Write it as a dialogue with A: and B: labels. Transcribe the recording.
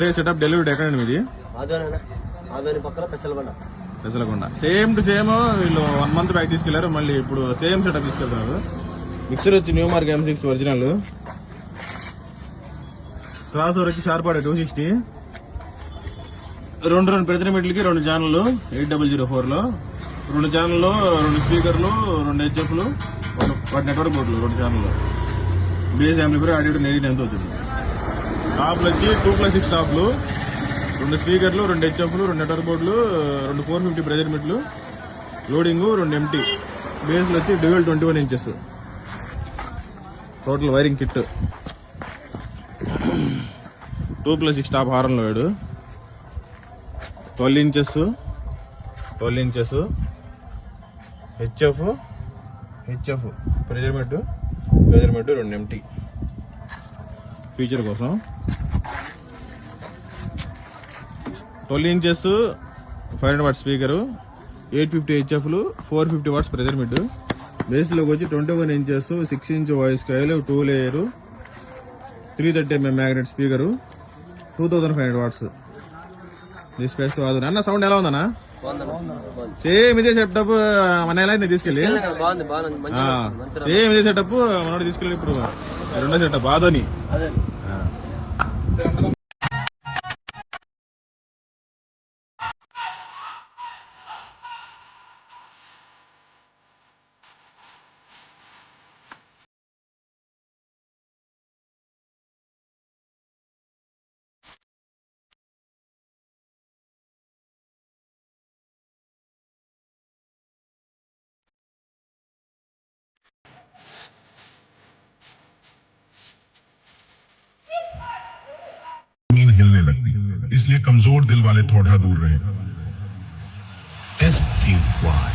A: Setup delivery ఎక్కడండి మీది? పెసలకొండ. Same to same వీళ్ళు 1 month బ్యాక్ తీసుకెళ్లారు, మళ్ళీ ఇప్పుడు సేమ్ సెటప్ తీసుకెళ్తున్నారు. మిక్సర్ వచ్చి new mark M6 original, cross over వచ్చి షార్పాడ్ 260, రెండు ప్రతి మీటర్లకి 2 ఛానళ్ళు 8004 లో, 2 ఛానళ్ళు, 2 స్పీకర్లు, 2 HFలు, 1 నెట్వర్క్ బోర్డులు, 2 ఛానళ్ళు, బేస్ యాంప్లిఫైర్ ఆడియో నెగిటివ్ ఎంత అవుతుంది. టాప్లు వచ్చి 2+6 టాప్లు, 2 స్పీకర్లు, 2 HFలు, 2 నెట్వర్క్ బోర్డులు, 2 450 ప్రెజర్ మీటర్లు, లోడింగ్ 2 MT, బేస్లు వచ్చి dual 21 inches, total wiring kit, 2+6 top horn load, 12 inches HF pressure meter 2 MT feature కోసం. 12 inches 500 watts స్పీకరు, 850 HFలు, 450 watts ప్రెజర్ మీటర్. బేస్లోకి వచ్చి 21 inches 6 inch voice coil, 2 layer, 330 mm magnet speaker, 2500 watts displace. అన్న sound ఎలా ఉందన్నా? Same ఇదే setup మన ఎలా తీసుకెళ్ళి, సేమ్ ఇదే సెటప్ మనోడు తీసుకెళ్ళి ఇప్పుడు రెండో సెటప్ ఆదోని.
B: हिलने लगती, इसलिए कमजोर दिल वाले थोड़ा दूर रहे. STY.